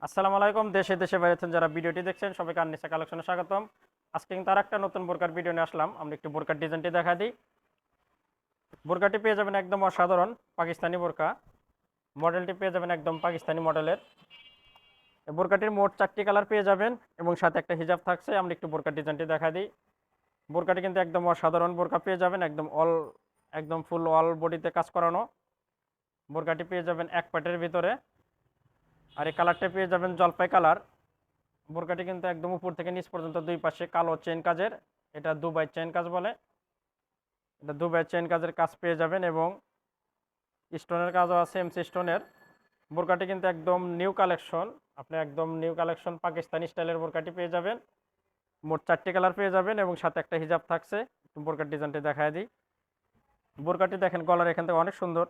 আসসালামু আলাইকুম। দেশে দেশে বাইরে থেকে যারা ভিডিওটি দেখছেন সবাইকে আননিসা কালেকশনে স্বাগতম। আজকে কিন্তু আরেকটা নতুন বোরকার ভিডিও নিয়ে আসলাম। আমরা একটু বোরকার ডিজাইনটি দেখা দিই। বোরকাটি পেয়ে যাবেন একদম অসাধারণ পাকিস্তানি বোরকা। মডেলটি পেয়ে যাবেন একদম পাকিস্তানি মডেলের। এই বোরকাটির মোট 4টি কালার পেয়ে যাবেন এবং সাথে একটা হিজাব থাকছে। আমরা একটু বোরকার ডিজাইনটি দেখা দিই। বোরকাটি কিন্তু একদম অসাধারণ বোরকা পেয়ে যাবেন, একদম ফুল অল বডিতে কাজ করানো। বোরকাটি পেয়ে যাবেন এক প্যাটের ভিতরে। আর এই কালারটা পেয়ে যাবেন জলপাই কালার। বোরকাটি কিন্তু একদম উপর থেকে নিচ পর্যন্ত দুই পাশে কালো চেন কাজের। এটা দুবাই চেন কাজ বলে। এটা দুবাই চেন কাজের কাজ পেয়ে যাবেন এবং স্টোনের কাজও আছে এমসি স্টোনের। বোরকাটি কিন্তু একদম নিউ কালেকশন। আপনি একদম নিউ কালেকশন পাকিস্তানি স্টাইলের বোরকাটি পেয়ে যাবেন। মোট 4টি কালার পেয়ে যাবেন এবং সাথে একটা হিজাব থাকছে। বোরকার ডিজাইনটি দেখায় দিই। বোরকাটি দেখেন গলার এখান থেকে অনেক সুন্দর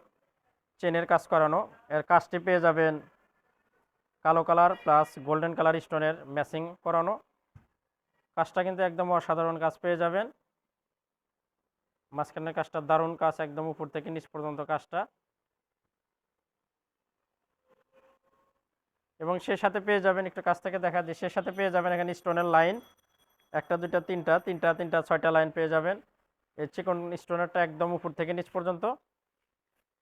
চেনের কাজ করানো। এর কাজটি পেয়ে যাবেন কালো কালার প্লাস গোল্ডেন কালার স্টোনের ম্যাচিং করানো। কাজটা কিন্তু একদম অসাধারণ কাজ পেয়ে যাবেন। মাঝখানের কাজটা দারুণ কাজ, একদম উপর থেকে নিচ পর্যন্ত কাজটা। এবং সেই সাথে পেয়ে যাবেন, একটু কাছ থেকে দেখা দিই, সেই সাথে পেয়ে যাবেন এখানে স্টোনের লাইন একটা দুইটা তিনটা তিনটা তিনটা 6টা লাইন পেয়ে যাবেন। এই চিকন স্টোনেরটা একদম উপর থেকে নিচ পর্যন্ত।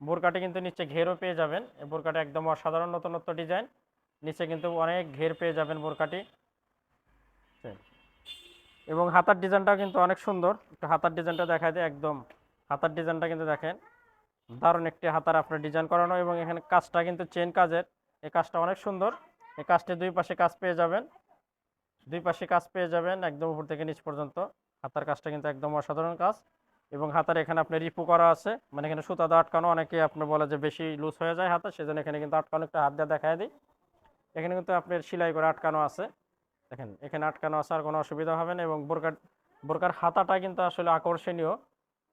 বোরকাটি কিন্তু নিচে ঘেরও পেয়ে যাবেন। এই বোরকাটা একদম অসাধারণ নতুনত্ব ডিজাইন। নিচে কিন্তু অনেক ঘের পেয়ে যাবেন বোরকাটি। এবং হাতার ডিজাইনটাও কিন্তু অনেক সুন্দর। একটু হাতার ডিজাইনটা দেখায় দিই। একদম হাতার ডিজাইনটা কিন্তু দেখেন দারুণ একটি হাতার আপনার ডিজাইন করানো এবং এখানে কাজটা কিন্তু চেন কাজের। এই কাজটা অনেক সুন্দর। এই কাজটি দুই পাশে কাজ পেয়ে যাবেন। দুই পাশে কাজ পেয়ে যাবেন একদম উপর থেকে নিচ পর্যন্ত। হাতার কাজটা কিন্তু একদম অসাধারণ কাজ। এবং হাতার এখানে আপনার রিপু করা আছে, মানে এখানে সুতা দিয়ে আটকানো। অনেকে আপনি বলে যে বেশি লুজ হয়ে যায় হাতা, সেজন্য এখানে কিন্তু আটকানো। একটা হাত দিয়ে দেখায় দিই। এখানে কিন্তু আপনার সেলাই করে আটকানো আছে। দেখেন এখানে আটকানো আছে, আর কোনো অসুবিধা হবে না। এবং বোরকার হাতাটা কিন্তু আসলে আকর্ষণীয়,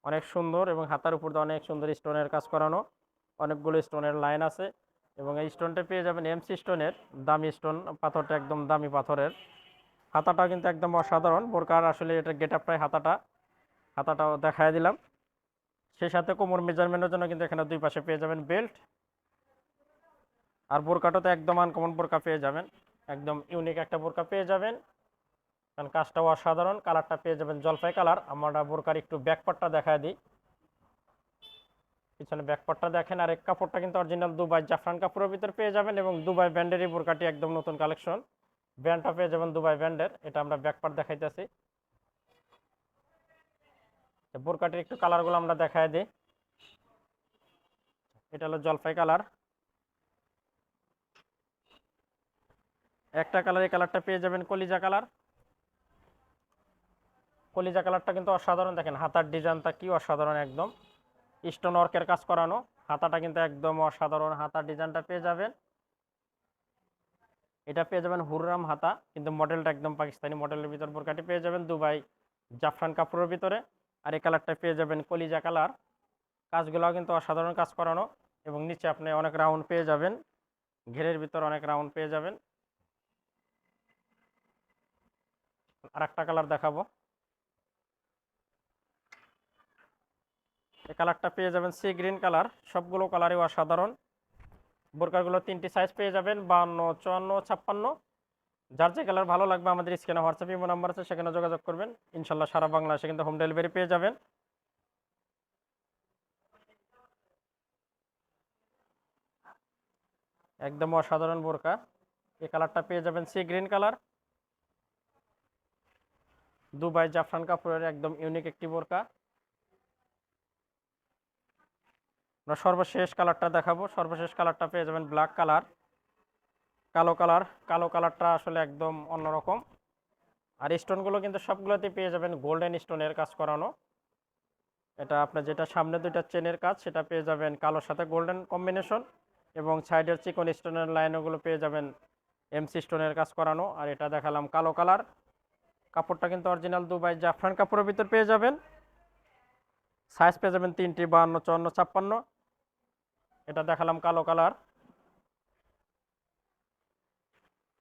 অনেক সুন্দর। এবং হাতার উপর দিয়ে অনেক সুন্দর স্টোনের কাজ করানো, অনেকগুলো স্টোনের লাইন আছে। এবং এই স্টোনটা পেয়ে যাবেন এমসি স্টোনের, দামি স্টোন, পাথরটা একদম দামি পাথরের। হাতাটা কিন্তু একদম অসাধারণ বোরকার। আসলে এটা গেট আপটাই হাতাটাও দেখায় দিলাম। সেই সাথে কোমর মেজারমেন্টের জন্য কিন্তু এখানে দুই পাশে পেয়ে যাবেন বেল্ট। আর বোরকাটাতে একদম আনকমন বোরকা পেয়ে যাবেন, একদম ইউনিক একটা বোরকা পেয়ে যাবেন। কারণ কাজটাও অসাধারণ। কালারটা পেয়ে যাবেন জলপাই কালার। আমরা বোরকার একটু ব্যাকপার্টটা দেখায় দিই। পিছনে ব্যাকপার্টটা দেখেন। আর এক কাপড়টা কিন্তু অরিজিনাল দুবাই জাফরান কাপড়ের ভিতর পেয়ে যাবেন এবং দুবাই ব্র্যান্ডের বোরকাটি একদম নতুন কালেকশন। ব্র্যান্ডটা পেয়ে যাবেন দুবাই ব্র্যান্ডের। এটা আমরা ব্যাকপার্ট দেখাইতেছি। বোরকাটির একটু কালারগুলো আমরা দেখায় দিই। এটা হলো জলপাই কালার। একটা কালার, এই কালারটা পেয়ে যাবেন কলিজা কালার। কলিজা কালারটা কিন্তু অসাধারণ। দেখেন হাতার ডিজাইনটা কি অসাধারণ, একদম স্টোন ওয়ার্কের কাজ করানো। হাতাটা কিন্তু একদম অসাধারণ হাতার ডিজাইনটা পেয়ে যাবেন। এটা পেয়ে যাবেন হুররাম হাতা, কিন্তু মডেলটা একদম পাকিস্তানি মডেলের ভিতর। বোরকাটি পেয়ে যাবেন দুবাই জাফরান কাপড়ের ভিতরে। আর এই কালারটা পেয়ে যাবেন কলিজা কালার। কাজগুলোও কিন্তু অসাধারণ কাজ করানো। এবং নিচে আপনি অনেক রাউন্ড পেয়ে যাবেন, ঘেরের ভিতর অনেক রাউন্ড পেয়ে যাবেন। আর একটা কালার দেখাবো। এই কালারটা পেয়ে যাবেন সি গ্রিন কালার। সবগুলো কালারই অসাধারণ। বোরকাগুলো 3টি সাইজ পেয়ে যাবেন, 52, 54, 56। যার যে কালার ভালো লাগবে আমাদের স্ক্রিনে হোয়াটসঅ্যাপ ইমো নাম্বার আছে, সেখানে যোগাযোগ করবেন। ইনশাল্লাহ সারা বাংলাদেশে কিন্তু হোম ডেলিভারি পেয়ে যাবেন। একদম অসাধারণ বোরকা। এই কালারটা পেয়ে যাবেন সি গ্রিন কালার। দুবাই জাফরান কাপড়ের একদম ইউনিক একটি বোরকা। আমরা সর্বশেষ কালারটা দেখাবো। সর্বশেষ কালারটা পেয়ে যাবেন ব্ল্যাক কালার, কালো কালার। কালো কালারটা আসলে একদম অন্যরকম। আর স্টোনগুলো কিন্তু সবগুলোতে পেয়ে যাবেন গোল্ডেন স্টোনের কাজ করানো। এটা আপনার যেটা সামনে দুইটা চেনের কাজ, সেটা পেয়ে যাবেন কালোর সাথে গোল্ডেন কম্বিনেশন। এবং সাইডের চিকন স্টোনের লাইনগুলো পেয়ে যাবেন এমসি স্টোনের কাজ করানো। আর এটা দেখালাম কালো কালার। কাপড়টা কিন্তু অরিজিনাল দুবাই জাফরান কাপড়ের ভিতর পেয়ে যাবেন। সাইজ পেয়ে যাবেন 3টি, 52, 54, 56। এটা দেখালাম কালো কালার।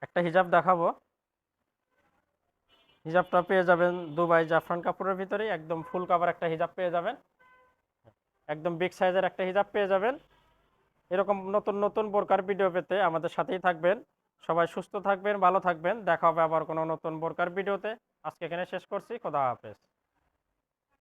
একটা হিজাব দেখাবো। হিজাবটা পেয়ে যাবেন দুবাই জাফরান কাপড়ের ভিতরে, একদম ফুল কাভার একটা হিজাব পেয়ে যাবেন। একদম বিগ সাইজের একটা হিজাব পেয়ে যাবেন। এরকম নতুন নতুন বোরকার ভিডিও পেতে আমাদের সাথেই থাকবেন। সবাই সুস্থ থাকবেন, ভালো থাকবেন। দেখা হবে আবার কোনো নতুন বোরকার ভিডিওতে। আজকে এখানে শেষ করছি। খোদা হাফেজ।